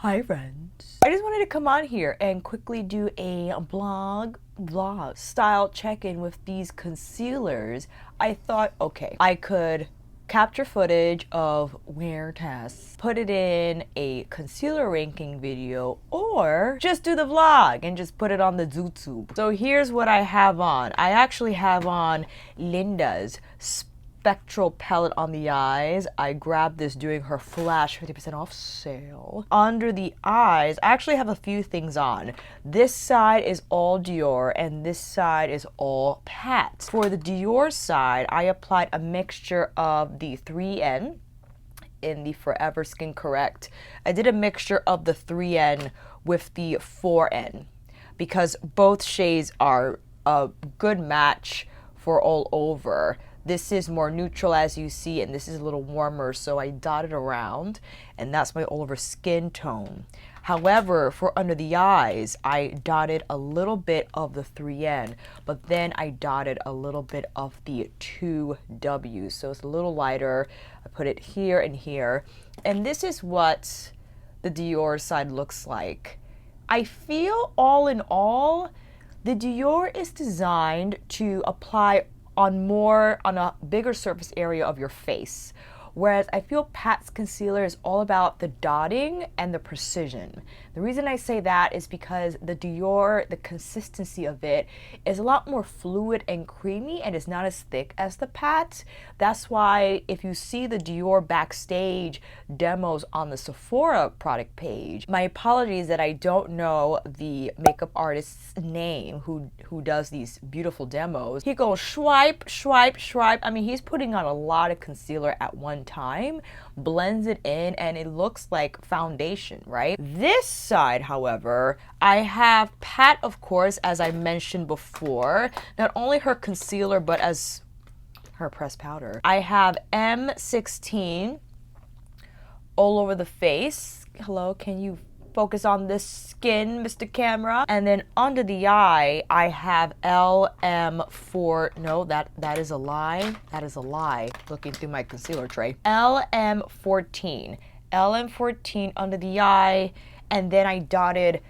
Hi friends. I just wanted to come on here and quickly do a vlog style check-in with these concealers. I thought, okay, I could capture footage of wear tests, put it in a concealer ranking video, or just do the vlog and just put it on the YouTube. So here's what I have on. I actually have on Linda's Spectral Palette on the eyes. I grabbed this during her flash 50% off sale. Under the eyes, I actually have a few things on. This side is all Dior and this side is all Pat. For the Dior side, I applied a mixture of the 3N in the Forever Skin Correct. I did a mixture of the 3N with the 4N because both shades are a good match for all over. This is more neutral as you see, and this is a little warmer, so I dotted around, and that's my all over skin tone. However, for under the eyes, I dotted a little bit of the 3N, but then I dotted a little bit of the 2W, so it's a little lighter. I put it here and here, and this is what the Dior side looks like. I feel all in all, the Dior is designed to apply on a bigger surface area of your face. Whereas I feel Pat's concealer is all about the dotting and the precision. The reason I say that is because the Dior, the consistency of it is a lot more fluid and creamy and is not as thick as the Pat. That's why if you see the Dior backstage demos on the Sephora product page, my apologies that I don't know the makeup artist's name who does these beautiful demos. He goes swipe, swipe, swipe. I mean, he's putting on a lot of concealer at one time, blends it in, and it looks like foundation, right? This side, however, I have Pat, of course, as I mentioned before, not only her concealer, but as her pressed powder. I have M16 all over the face. Hello, can you focus on this skin, Mr. Camera? And then under the eye, I have LM4. No, that is a lie. That is a lie. Looking through my concealer tray. LM14. LM14 under the eye, and then I dotted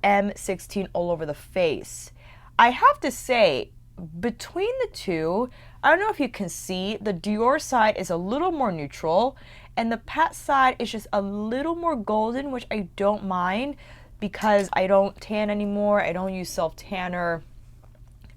M16 all over the face. I have to say, between the two, I don't know if you can see, the Dior side is a little more neutral, and the Pat side is just a little more golden, which I don't mind because I don't tan anymore. I don't use self-tanner.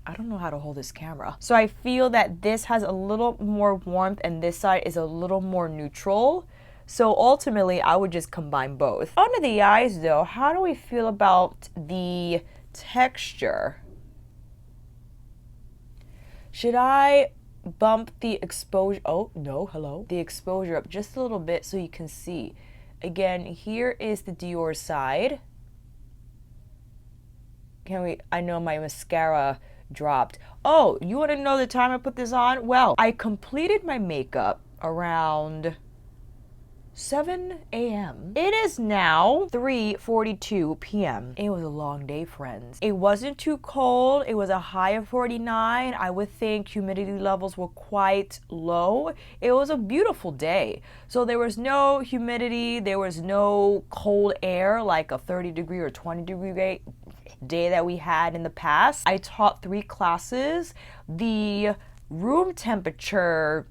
I don't know how to hold this camera. So I feel that this has a little more warmth and this side is a little more neutral. So ultimately, I would just combine both. Under the eyes though, how do we feel about the texture? Should I bump the exposure? Oh, no, hello. The exposure up just a little bit so you can see. Again, here is the Dior side. I know my mascara dropped. Oh, you want to know the time I put this on? Well, I completed my makeup around 7 a.m. It is now 3:42 p.m. It was a long day, friends. It wasn't too cold. It was a high of 49. I would think humidity levels were quite low. It was a beautiful day. So there was no humidity. There was no cold air like a 30-degree or 20-degree day that we had in the past. I taught 3 classes. The room temperature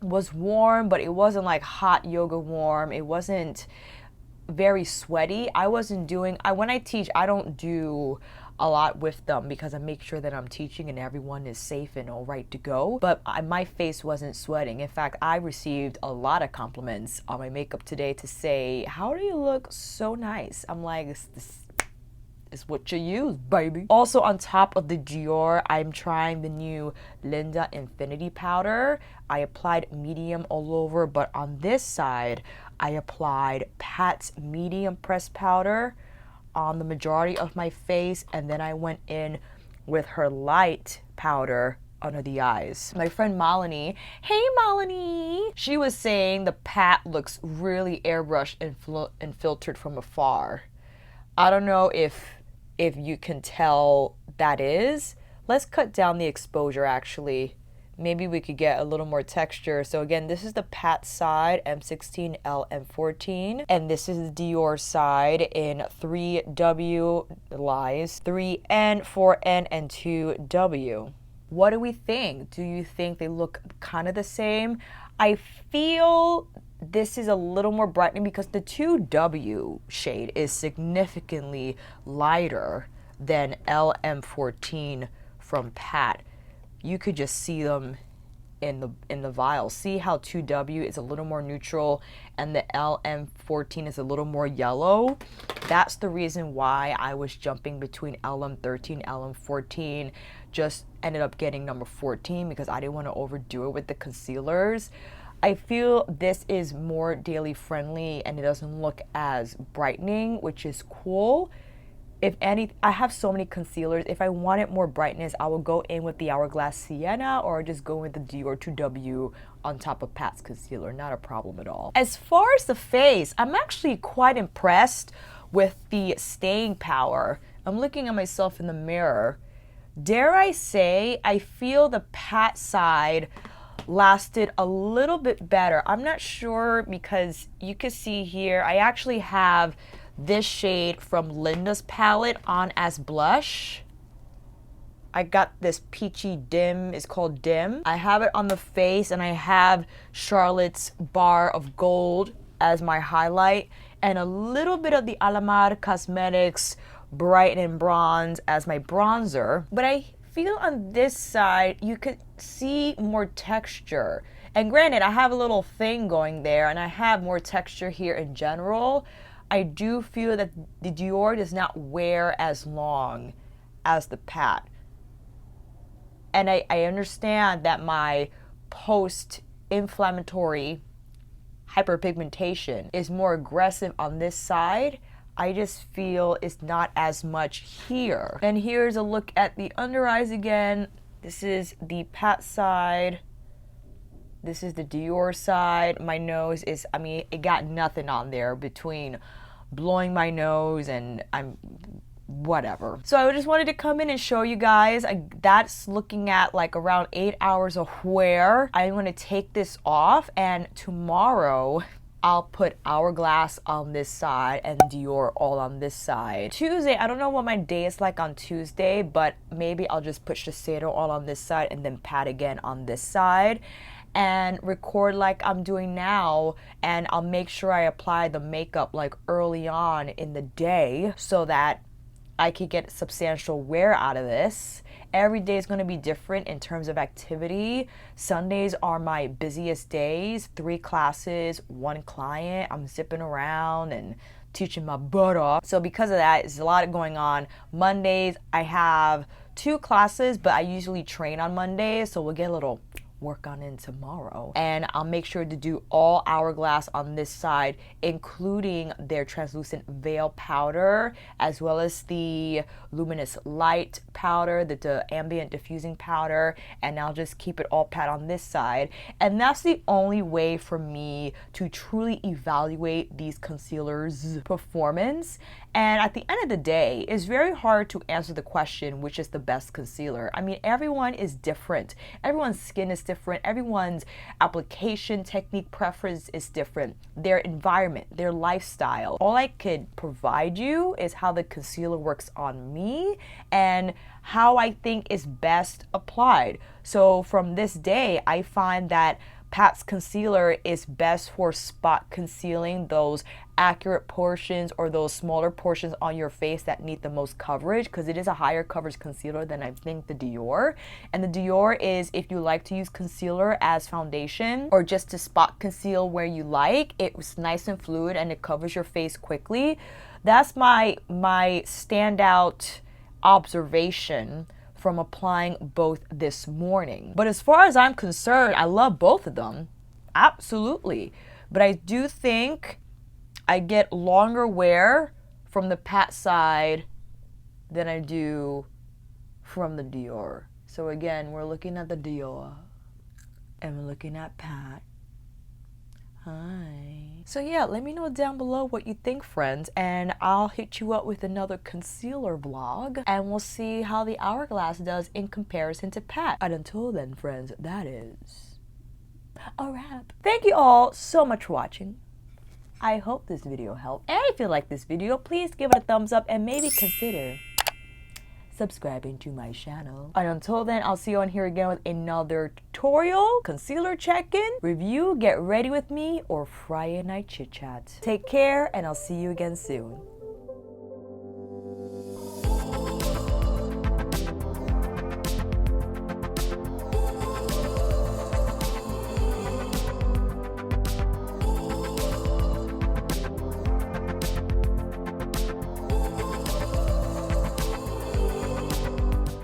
was warm, but it wasn't like hot yoga warm. It wasn't very sweaty. When I teach, I don't do a lot with them because I make sure that I'm teaching and everyone is safe and all right to go. But my face wasn't sweating. In fact, I received a lot of compliments on my makeup today to say, how do you look so nice? I'm like, this is what you use, baby. Also on top of the Dior, I'm trying the new Linda Infinity powder. I applied medium all over, but on this side, I applied Pat's medium pressed powder on the majority of my face, and then I went in with her light powder under the eyes. My friend Malini, hey Malini, she was saying the Pat looks really airbrushed and filtered from afar. I don't know if you can tell that is. Let's cut down the exposure actually. maybe we could get a little more texture. So again, this is the Pat side, M16, L, M14. And this is the Dior side in 3W, lies, 3N, 4N, and 2W. What do we think? Do you think they look kind of the same? I feel this is a little more brightening because the 2W shade is significantly lighter than LM14 from Pat. You could just see them in the vial. See how 2W is a little more neutral and the LM14 is a little more yellow? That's the reason why I was jumping between LM13, LM14. Just ended up getting number 14 because I didn't want to overdo it with the concealers. I feel this is more daily friendly and it doesn't look as brightening, which is cool. If any, I have so many concealers. If I wanted more brightness, I will go in with the Hourglass Sienna or just go with the Dior 2W on top of Pat's concealer. Not a problem at all. As far as the face, I'm actually quite impressed with the staying power. I'm looking at myself in the mirror. Dare I say, I feel the Pat side lasted a little bit better. I'm not sure because you can see here, I actually have this shade from Linda's palette on as blush. I got this peachy dim, it's called Dim. I have it on the face and I have Charlotte's Bar of Gold as my highlight and a little bit of the Alamar Cosmetics Brighten and Bronze as my bronzer. But I feel on this side you could see more texture. And granted, I have a little thing going there and I have more texture here in general. I do feel that the Dior does not wear as long as the Pat. And I understand that my post-inflammatory hyperpigmentation is more aggressive on this side. I just feel it's not as much here. And here's a look at the under eyes again. This is the Pat side. This is the Dior side. My nose is, I mean, it got nothing on there between blowing my nose and I'm whatever. So I just wanted to come in and show you guys. That's looking at like around 8 hours of wear. I'm going to take this off and tomorrow I'll put Hourglass on this side and Dior all on this side. Tuesday, I don't know what my day is like on Tuesday, but maybe I'll just put Shiseido all on this side and then Pat again on this side and record like I'm doing now, and I'll make sure I apply the makeup like early on in the day so that I could get substantial wear out of this. Every day is going to be different in terms of activity. Sundays are my busiest days, 3 classes, 1 client. I'm zipping around and teaching my butt off. So because of that, there's a lot going on. Mondays, I have 2 classes, but I usually train on Mondays, so we'll get a little work on in tomorrow. And I'll make sure to do all Hourglass on this side, including their translucent veil powder, as well as the luminous light powder, the ambient diffusing powder, and I'll just keep it all Pat on this side. And that's the only way for me to truly evaluate these concealers' performance. And at the end of the day, it's very hard to answer the question, which is the best concealer. I mean, everyone is different. Everyone's skin is different. Everyone's application technique preference is different. Their environment, their lifestyle. All I could provide you is how the concealer works on me and how I think is best applied. So from this day, I find that Pat's concealer is best for spot concealing those accurate portions or those smaller portions on your face that need the most coverage, because it is a higher coverage concealer than I think the Dior. And the Dior is, if you like to use concealer as foundation or just to spot conceal where you like, it's nice and fluid and it covers your face quickly. That's my standout observation from applying both this morning. But as far as I'm concerned, I love both of them, absolutely. But I do think I get longer wear from the Pat side than I do from the Dior. So again, we're looking at the Dior and we're looking at Pat. Hi. So yeah, let me know down below what you think, friends, and I'll hit you up with another concealer vlog, and we'll see how the Hourglass does in comparison to Pat. And until then, friends, that is a wrap. Thank you all so much for watching. I hope this video helped. And if you like this video, please give it a thumbs up and maybe consider subscribing to my channel. And until then, I'll see you on here again with another tutorial, concealer check-in, review, get ready with me, or Friday night chit chat. Take care, and I'll see you again soon.